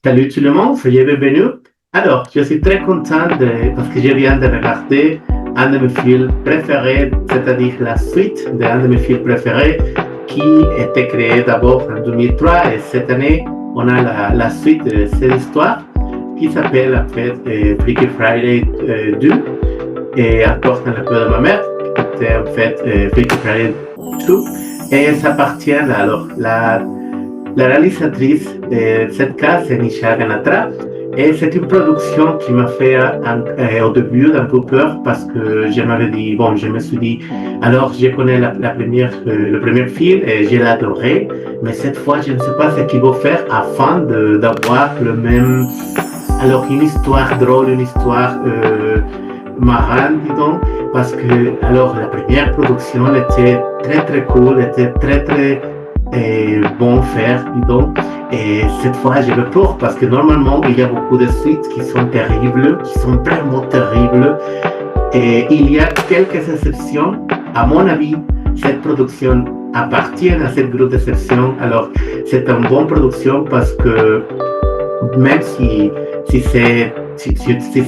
Salut tout le monde, soyez bienvenus. Alors, je suis très content parce que je viens de regarder un de mes films préférés, c'est-à-dire la suite d'un de mes films préférés qui était créé d'abord en 2003 et cette année, on a la suite de cette histoire qui s'appelle en fait Freaky Friday 2 et encore dans la peau de ma mère, qui était en fait Freaky Friday 2 et ça appartient alors la réalisatrice de cette cas, c'est Nisha Ganatra. Et c'est une production qui m'a fait au début un peu peur parce que je m'avais dit, bon, je me suis dit, alors je connais le premier film et je l'ai adoré, mais cette fois je ne sais pas ce qu'il va faire afin d'avoir le même, alors une histoire drôle, une histoire marrante, disons, parce que alors la première production était très très cool, était très très bon faire, disons. Et cette fois, j'ai peur parce que normalement, il y a beaucoup de suites qui sont terribles, qui sont vraiment terribles. Et il y a quelques exceptions. À mon avis, cette production appartient à cette groupe d'exceptions. Alors, c'est une bonne production parce que même si c'est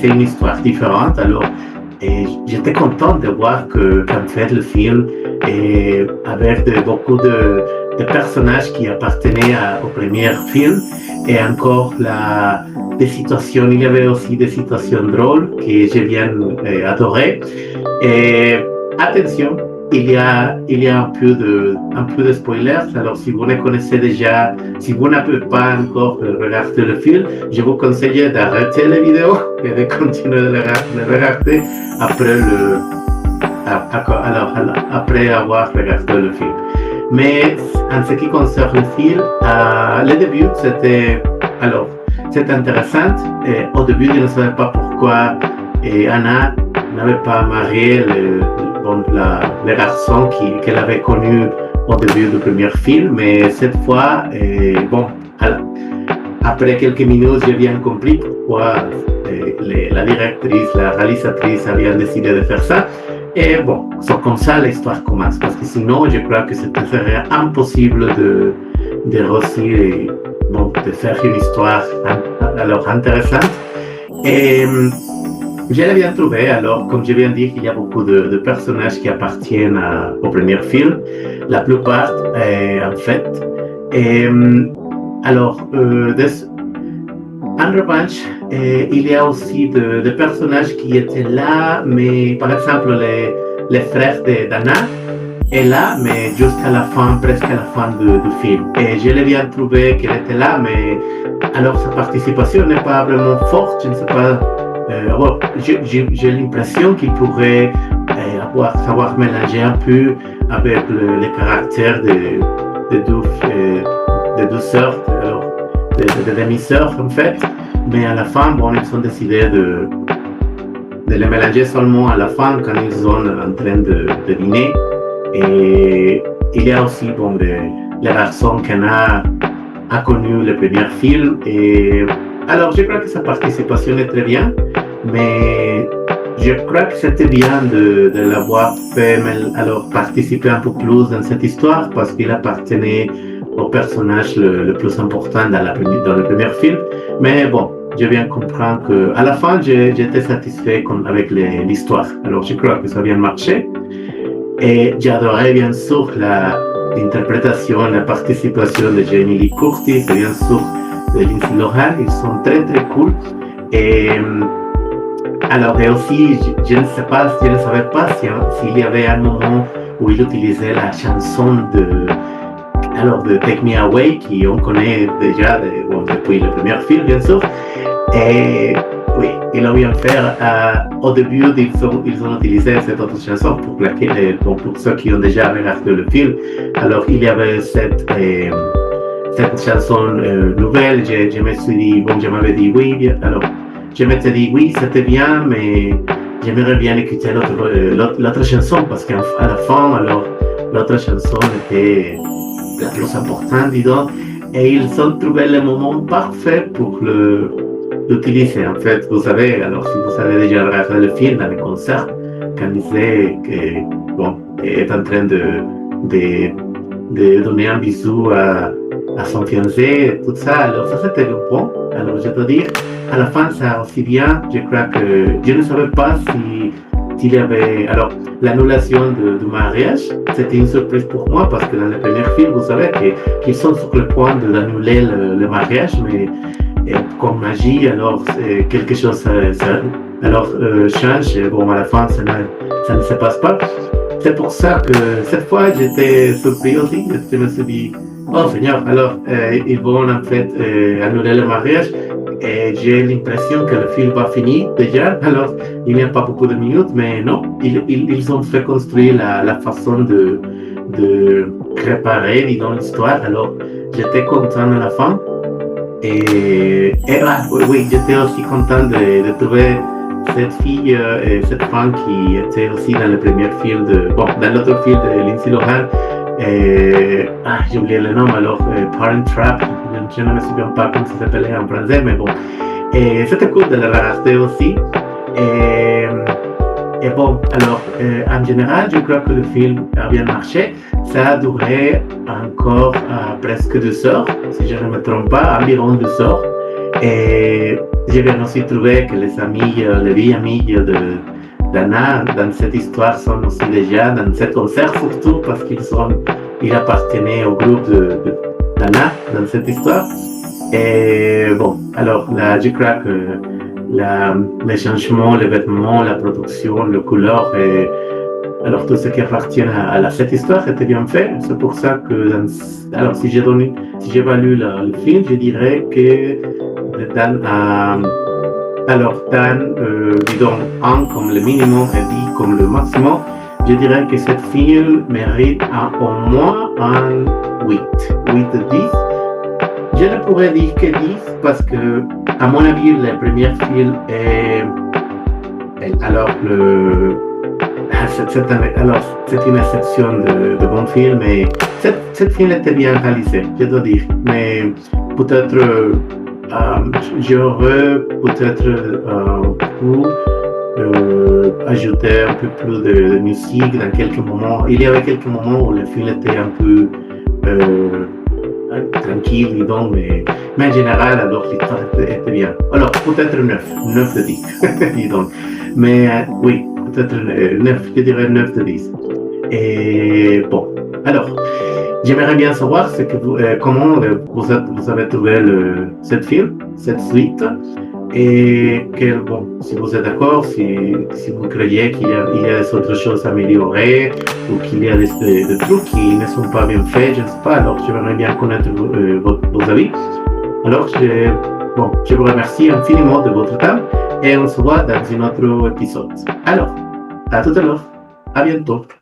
une histoire différente, alors j'étais content de voir qu'en fait le film avec beaucoup de personnages qui appartenaient au premier film et encore des situations, il y avait aussi des situations drôles que j'ai bien adoré. Et attention, il y a un peu de spoilers. Alors, si vous ne connaissez déjà, si vous n'avez pas encore regardé le film, je vous conseille d'arrêter la vidéo et de continuer de le regarder après après avoir regardé le film. Mais en ce qui concerne le film, le début, c'était intéressant. Et au début, je ne savais pas pourquoi Anna n'avait pas marié le garçon qu'elle avait connu au début du premier film. Mais cette fois, après quelques minutes, j'ai bien compris pourquoi la directrice, la réalisatrice avait décidé de faire ça. Et bon, c'est comme ça l'histoire commence, parce que sinon, je crois que c'était serait impossible de réussir, de faire une histoire alors intéressante. Et je l'ai bien trouvé, alors, comme je viens de dire, il y a beaucoup de personnages qui appartiennent au premier film, la plupart, en fait. Et alors, en revanche, il y a aussi des personnages qui étaient là, mais par exemple, les frères d'Anna est là, mais jusqu'à la fin, presque à la fin du film. Et je l'ai bien trouvé qu'elle était là, mais alors sa participation n'est pas vraiment forte, je ne sais pas. J'ai l'impression qu'il pourrait savoir mélanger un peu avec les caractères de deux sœurs, de demi-sœurs en fait. Mais à la fin, bon, ils ont décidé de les mélanger seulement à la fin quand ils sont en train de dîner. Et il y a aussi les garçons qu'Anna a connu le premier film. Et alors, je crois que sa participation est très bien, mais je crois que c'était bien de l'avoir fait alors participer un peu plus dans cette histoire parce qu'il appartenait au personnage le plus important dans le premier film. Mais bon, je viens comprendre qu'à la fin, j'étais satisfait avec l'histoire. Alors, je crois que ça a bien marché. Et j'adorais bien sûr l'interprétation, la participation de Jamie Lee Curtis et bien sûr de Lindsay Lohan. Ils sont très très cool. Et alors, et aussi, je ne savais pas s'il y avait un moment où il utilisait la chanson de Take Me Away, qu'on connaît déjà depuis le premier film, bien sûr. Et oui, ils l'ont bien fait. Au début, ils ont utilisé cette autre chanson pour ceux qui ont déjà regardé le film. Alors, il y avait cette chanson nouvelle. Je me suis dit, je m'avais dit oui. Alors, je m'étais dit oui, c'était bien, mais j'aimerais bien écouter l'autre chanson parce qu'à la fin, alors, l'autre chanson était la plus importante, disons, et ils ont trouvé le moment parfait pour l'utiliser. En fait, vous savez, alors si vous avez déjà regardé le film dans les concerts, quand il est en train de donner un bisou à son fiancé, tout ça. Alors ça c'était le point. Alors je dois dire, à la fin ça aussi bien, je crois que je ne savais pas si s'il y avait... Alors l'annulation du mariage, c'était une surprise pour moi parce que dans le premier film, vous savez qu'ils sont sur le point d'annuler le mariage, mais comme magie, alors quelque chose change. Et bon, à la fin, ça ne se passe pas. C'est pour ça que cette fois, j'étais surpris aussi. Je me suis dit, oh Seigneur, alors ils vont en fait annuler le mariage. Et j'ai l'impression que le film va finir déjà. Alors, il n'y a pas beaucoup de minutes, mais non, ils ont fait construire la façon de préparer, disons, l'histoire. Alors, j'étais content à la fin. Oui, j'étais aussi content de trouver cette fille et cette femme qui était aussi dans le premier film dans l'autre film de Lindsay Lohan. J'ai oublié le nom alors, Parent Trap, je ne me souviens pas comment ça s'appelait en français, mais bon. Et c'était cool de la racheter aussi. Et bon, alors, en général, je crois que le film a bien marché. Ça a duré encore presque 2 heures, si je ne me trompe pas, environ 2 heures. Et j'ai bien aussi trouvé que les vieilles amies d'Anna dans cette histoire sont aussi déjà dans cet concert, surtout parce qu'ils appartenaient au groupe d'Anna dans cette histoire. Et bon, alors là, je crois que les changements, les vêtements, la production, les couleurs, et alors tout ce qui appartient à cette histoire était bien fait. C'est pour ça que, alors si j'évalue le film, je dirais que disons 1 comme le minimum et 10 comme le maximum, je dirais que ce film mérite au moins un 8 de 10. Je ne pourrais dire que 10 parce que, à mon avis, le premier film est... Alors, c'est une exception de bon film, mais cette film était bien réalisé, je dois dire. Mais peut-être, j'aurais peut-être pu ajouter un peu plus de musique dans quelques moments. Il y avait quelques moments où le film était un peu... tranquille, disons, mais en général, alors l'histoire était bien. Alors, peut-être 9 de 10, disons. Mais oui, peut-être 9, je dirais 9 de 10. Et bon, alors, j'aimerais bien savoir comment vous avez trouvé cette film, cette suite, et si vous êtes d'accord, si vous croyez qu'il y a des autres choses à améliorer, ou qu'il y a des trucs qui ne sont pas bien faits, je ne sais pas, alors j'aimerais bien connaître vos avis. Alors, je vous remercie infiniment de votre temps, et on se voit dans un autre épisode. Alors, à tout à l'heure, à bientôt.